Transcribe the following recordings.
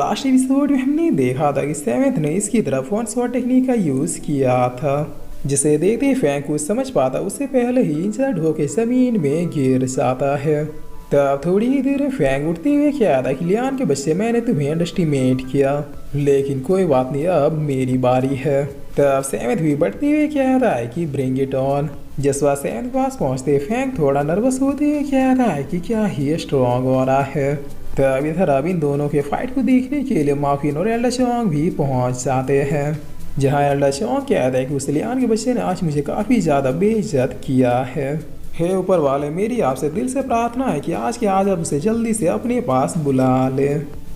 Last episode में हमने देखा था कि सेवेंथ ने इसकी तरफ वन शॉट टेक्निक का यूज किया था, जिसे देखते ही फैंग कुछ समझ पाता उससे पहले ही इंजर्ड होकर जमीन में गिर जाता है। तब थोड़ी ही देर में फैंग उठते हुए क्या था कि लियान के बच्चे मैंने तुम्हें अंडरस्टिमेट किया, लेकिन कोई बात नहीं अब मेरी बारी है। तब सेवेंथ भी बढ़ते हुए कह रहा है कि ब्रिंग इट ऑन। जिस बार सेवेंथ के पास पहुंचते फैंग थोड़ा नर्वस होते हुए कह रहा है कि क्या ही स्ट्रॉन्ग हो रहा है। तब इधर अब इन दोनों के फाइट को देखने के लिए माफिन और एल्डर चौंग भी पहुंच जाते हैं, जहां एल्डर चौंग कहता है कि उस लियान के बच्चे ने आज मुझे काफ़ी ज़्यादा बेइज्जत किया है। हे ऊपर वाले, मेरी आपसे दिल से प्रार्थना है कि आज के आज आप उसे जल्दी से अपने पास बुला ले।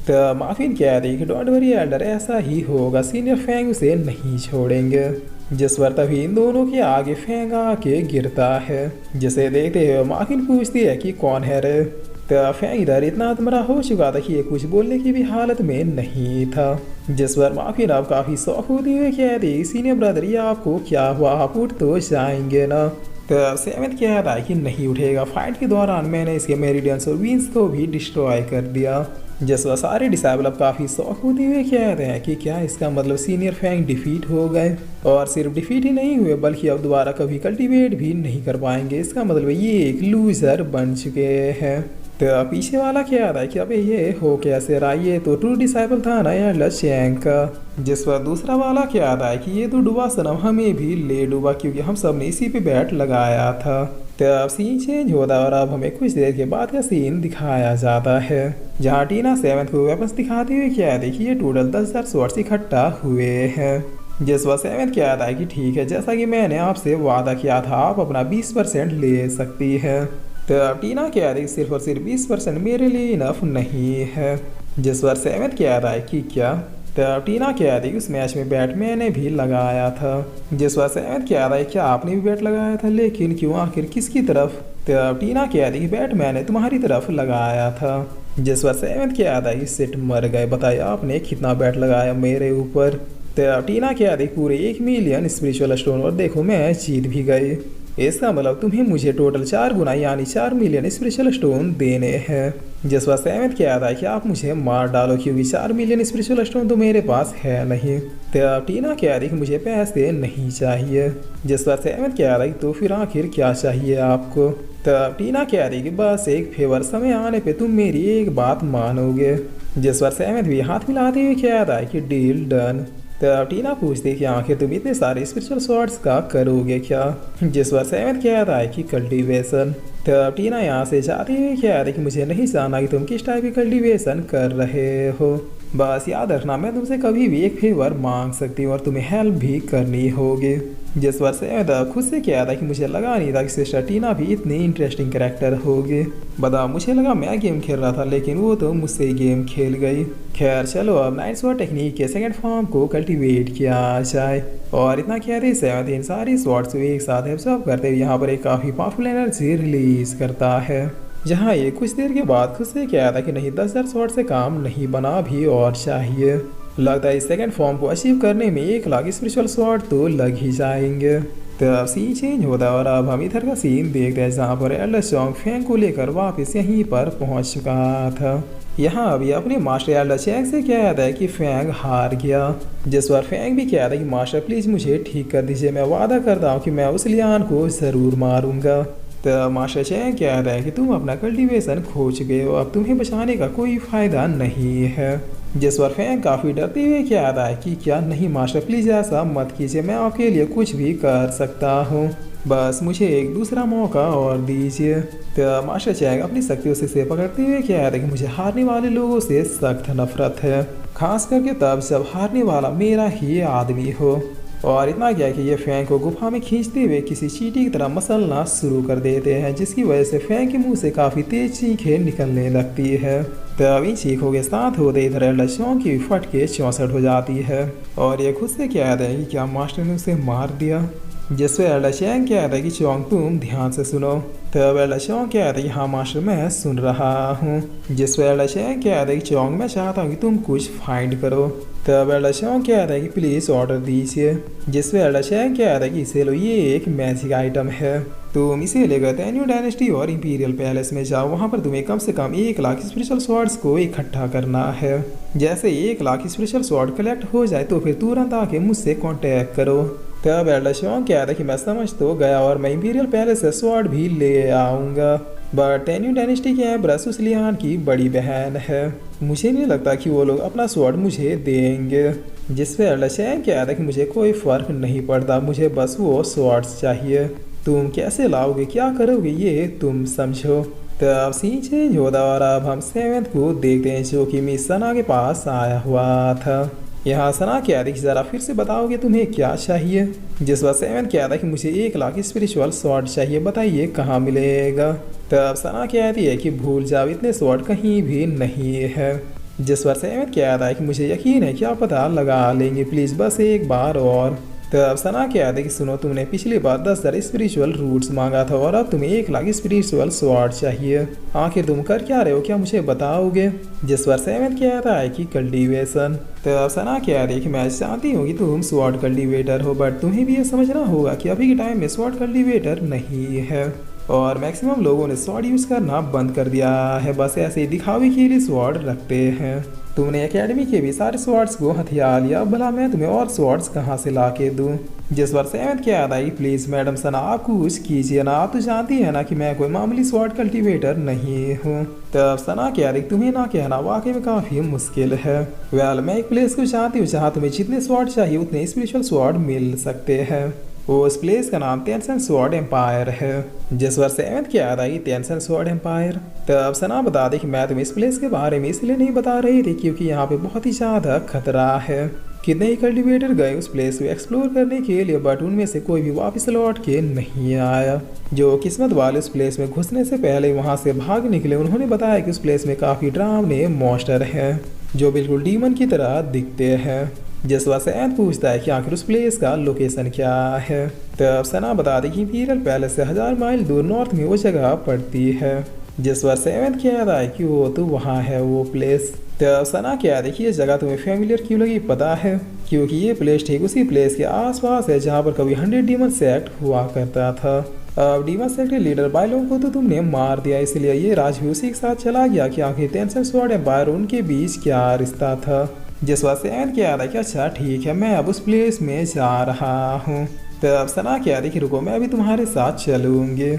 तब माफिन कहते हैं कि डोंट वरी एल्डर, ऐसा ही होगा, सीनियर फैंग उसे नहीं छोड़ेंगे। जिस पर तभी इन दोनों के आगे फैंग आके गिरता है, जिसे देखते हुए माफिन पूछती है कि कौन है रे। तब फैंग इधर इतना आत्मरा हो चुका था कि ये कुछ बोलने की भी हालत में नहीं था। जिस पर माफिन अब काफ़ी शौक होते हुए कहती सीनियर ब्रदर ये आपको क्या हुआ, आप उठ तो जाएंगे ना। तब सेवेंथ कह रहा है कि नहीं उठेगा, फाइट के दौरान मैंने इसके मेरिडियंस और विंग्स को भी डिस्ट्रॉय कर दिया। जिस पर सारे डिसाइबल अब काफ़ी शौक होते हुए कह रहे हैं कि क्या इसका मतलब सीनियर फैंग डिफीट हो गए, और सिर्फ डिफीट ही नहीं हुए बल्कि अब दोबारा कभी कल्टीवेट भी नहीं कर पाएंगे। इसका मतलब ये एक लूजर बन चुके हैं। तो पीछे वाला कह रहा है कि अबे ये हो कैसे रहा, ये तो ट्रू डिसाइबल था ना एल्डर चैंग का। जिस पर दूसरा वाला कह रहा है कि ये तो डूबा सनम हमें भी ले डूबा, क्योंकि हम सब ने इसी पे बैट लगाया था। तब सीन चेंज होता है और अब हमें कुछ देर के बाद का सीन दिखाया जाता है, जहाँ टीना सेवेंथ को वेपन्स दिखाते हुए क्या है देखिए टोटल 10,000 शॉट्स इकट्ठा हुए हैं। जिस पर सेवेंथ कह रहा है कि ठीक है, जैसा कि मैंने आपसे वादा किया था आप अपना 20% ले सकती है। तो अब टीना कह रही सिर्फ और सिर्फ 20% मेरे लिए इनफ नहीं है। जिस पर सेवेंथ कह रहा है कि क्या। तो अब टीना कह रही उस मैच में बैट मैंने भी लगाया था। जिस पर सेवेंथ कह रहा है क्या आपने भी बैट लगाया था, लेकिन क्यों, आखिर किसकी तरफ। तो अब टीना कह रही बैट मैंने तुम्हारी तरफ लगाया था। जिस पर सेवेंथ कह रहा है सिट मर गए, बताइए आपने कितना बैट लगाया मेरे ऊपर। तो अब टीना कह रही पूरे 1 मिलियन स्पिरिचुअल स्टोन, और देखो मैं जीत भी गई। इसका मतलब तुम्हें मुझे टोटल 4 गुना यानी 4 मिलियन स्पिरिचुअल स्टोन देने हैं। जिस पर सेवेंथ कह रहा है कि आप मुझे मार डालो, क्योंकि 4 मिलियन स्पिरिचुअल स्टोन तो मेरे पास है नहीं। तो टीना कह रही कि मुझे पैसे नहीं चाहिए। जिस पर सेवेंथ कह रहा है तो फिर आखिर क्या चाहिए आपको। तब टीना कह रही कि बस एक फेवर, समय आने पे तुम मेरी एक बात मानोगे। जिस पर सेवेंथ भी हाथ मिलाते हुए कह रहा है कि डील डन। तब टीना पूछती कि आखिर तुम इतने सारे स्पिरिचुअल शॉट्स का करोगे क्या। जिस पर सेवेंथ कह रहा है कि कल्टीवेशन। तब टीना यहाँ से जाते हुए कह रही कि मुझे नहीं जानना कि तुम किस टाइप की कल्टीवेशन कर रहे हो, बस याद रखना मैं तुमसे कभी भी एक फेवर मांग सकती हूँ और तुम्हें हेल्प भी करनी होगी। जिस पर सेवेंथ खुद से कह रहा कि मुझे लगा नहीं था कि सिस्टर टीना भी इतनी इंटरेस्टिंग कैरेक्टर होगी। बता, मुझे लगा मैं गेम खेल रहा था, लेकिन वो तो मुझसे गेम खेल गई। खैर चलो अब नाइट स्वॉर्ड टेक्निक के सेकंड फॉर्म को कल्टीवेट किया जाए। और इतना कह रही सेवेंथ इन सारी स्वॉर्ड्स को एक साथ एब्जॉर्ब करते हुए यहाँ पर एक काफ़ी पावरफुल एनर्जी रिलीज करता है, जहाँ ये कुछ देर के बाद खुद से कह था कि नहीं 10,000 शॉट से काम नहीं बना, भी और चाहिए। लगता है इस सेकंड फॉर्म को अचीव करने में 1 लाख स्पिरिचुअल शॉट तो लग ही जाएंगे। तब सीन चेंज होता है और अब हम इधर का सीन देखते हैं, जहाँ पर एल्डर चौंग फैंग को लेकर वापस यहीं पर पहुँच चुका था। यहाँ अभी अपने मास्टर एल्डर चैंग से कहता है कि फैंग हार गया। जिस पर फैंग भी कहता है कि मास्टर प्लीज़ मुझे ठीक कर दीजिए, मैं वादा करता हूँ कि मैं उस लियान को ज़रूर मारूंगा। तो मास्टर चैंग कह रहा है कि तुम अपना कल्टीवेशन खो चुके हो, अब तुम्हें बचाने का कोई फ़ायदा नहीं है। जिस पर फैंग काफ़ी डरते हुए कह रहा है कि क्या नहीं मास्टर प्लीज़ ऐसा मत कीजिए, मैं आपके लिए कुछ भी कर सकता हूँ, बस मुझे एक दूसरा मौका और दीजिए। तो मास्टर चैंग अपनी शक्तियों से पकड़ते हुए कह रहा है कि मुझे हारने वाले लोगों से सख्त नफरत है, खास करके तब जब हारने वाला मेरा ही आदमी हो। और इतना क्या कि ये फैंग को गुफा में खींचते हुए किसी चींटी की तरह मसलना शुरू कर देते हैं, जिसकी वजह से फैंग के मुंह से काफ़ी तेज चीखें निकलने लगती है। तब इन चीखों के साथ होते इधर एल्डर चौंग की फट के 64 हो जाती है, और ये खुद से कहते हैं कि क्या मास्टर ने उसे मार दिया। जिस पर एल्डर चैंग कहता है कि चौंग तुम ध्यान से सुनो। तब एल्डर चौंग कहता है कि हाँ मास्टर मैं सुन रहा हूँ। जिस पर एल्डर चैंग कहता है कि चौंग मैं चाहता हूँ कि तुम कुछ फाइंड करो। तब एल्डरशॉन कहता है कि प्लीज़ ऑर्डर दीजिए, जिसमें एल्डरशॉन कहता है कि इसे लो, ये एक मैजिक आइटम है। तुम इसे लेकर तेन्यू डायनेस्टी और इंपीरियल पैलेस में जाओ। वहाँ पर तुम्हें कम से कम 1 लाख स्पिरिचुअल स्वॉर्ड्स को इकट्ठा करना है। जैसे 1 लाख स्पिरिचुअल स्वॉर्ड कलेक्ट हो जाए तो फिर तुरंत आके मुझसे कांटेक्ट करो। तब एल्डरशॉन कहता है कि मैं समझ तो गया और मैं इंपीरियल पैलेस से स्वॉर्ड भी ले आऊँगा, बट तेन्यू डायनेस्टी के एम्प्रेस उसलियान की बड़ी बहन है, मुझे नहीं लगता कि वो लोग अपना स्वॉर्ड मुझे देंगे। जिस पे एल्डरशॉन कहता है कि मुझे कोई फ़र्क नहीं पड़ता, मुझे बस वो स्वॉर्ड्स चाहिए। तुम कैसे लाओगे, क्या करोगे, ये तुम समझो। तब सीन चेंज होता और अब हम सेवेंथ को देखते हैं, जो कि मिस सना के पास आया हुआ था। यहाँ सना क्या थी, ज़रा फिर से बताओगे तुम्हें क्या चाहिए। जिस बार सेवन क्या था कि मुझे 1 लाख स्पिरिचुअल स्वॉर्ड चाहिए, बताइए कहाँ मिलेगा। तब सना कहती है कि भूल जाओ, इतने स्वॉर्ड कहीं भी नहीं है। जिस बार सेवन कहता है कि मुझे यकीन है क्या पता लगा लेंगे, प्लीज़ बस एक बार और। तब सना कहता है कि सुनो, तुमने पिछली बार 10,000 स्पिरिचुअल रूट्स मांगा था और अब तुम्हें 1 लाख स्पिरिचुअल स्वॉर्ड चाहिए। आखिर तुम कर क्या रहे हो, क्या मुझे बताओगे। जिस बार सेवन कहता है कि कल्टीवेशन। तब सना कहती है कि मैं जानती हूँ कि तुम स्वॉर्ड कल्टीवेटर हो, बट तुम्हें भी ये समझना होगा कि अभी के टाइम में स्वॉर्ड कल्टीवेटर नहीं है और मैक्सिमम लोगों ने स्वॉर्ड यूज़ करना बंद कर दिया है, बस ऐसे ही दिखावे के लिए स्वॉर्ड रखते हैं। तुमने एकेडमी के भी सारे स्वॉर्ड्स को हथियार लिया, भला मैं तुम्हें और स्वॉर्ड्स कहाँ से ला के दूँ। जिस बार सेवंथ क्या आता है, प्लीज़ मैडम सना आप कुछ कीजिए ना, आप तो जानती है ना कि मैं कोई मामूली स्वॉर्ड कल्टीवेटर नहीं हूँ। तब सना क्या रही, तुम्हें ना कहना वाकई में काफ़ी मुश्किल है। वेल मैं एक प्लेस को चाहती हूँ जहाँ तुम्हें जितने स्वॉर्ड चाहिए उतने स्पिरिचुअल स्वॉर्ड मिल सकते हैं। उस प्लेस का नाम टेंसन स्वॉर्ड एम्पायर है। जिस बार सेवंथ क्या आता है, टेंसन स्वॉर्ड एम्पायर। तब सना बता दे कि मैं तुम्हें इस प्लेस के बारे में इसलिए नहीं बता रही थी क्योंकि यहाँ पे बहुत ही ज़्यादा खतरा है। कितने ही कल्टीवेटर गए उस प्लेस को एक्सप्लोर करने के लिए, बट उनमें से कोई भी वापस लौट के नहीं आया। जो किस्मत वाले उस प्लेस में घुसने से पहले वहाँ से भाग निकले, उन्होंने बताया कि उस प्लेस में काफ़ी डरावने मॉन्स्टर हैं जो बिल्कुल डीमन की तरह दिखते हैं। जिस बात से एंथ पूछता है कि आखिर उस प्लेस का लोकेशन क्या है। तब सना बता दी कि इंपीरियल पैलेस से 1000 माइल दूर नॉर्थ में वो जगह पड़ती है। जिस बार सेवंथ कहता है कि वो तो वहाँ है वो प्लेस। तब सना कहता है कि ये जगह तुम्हें फेमिलियर क्यों लगी, पता है क्योंकि ये प्लेस ठीक उसी प्लेस के आसपास है जहाँ पर कभी 100 डीमन सेक्ट हुआ करता था। अब डीमन सेक्ट के लीडर बाइलों को तो तुमने मार दिया, इसलिए ये राज भी उसी के साथ चला गया कि आखिर टेंसन स्वॉर्ड एम्पायर उनके बीच क्या रिश्ता था। जिस बात से एंड क्या था कि अच्छा ठीक है, मैं अब उस प्लेस में जा रहा हूँ। तब सना क्या थी कि रुको, मैं अभी तुम्हारे साथ चलूँगी।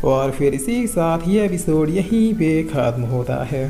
और फिर इसी के साथ ये एपिसोड यहीं पे ख़त्म होता है।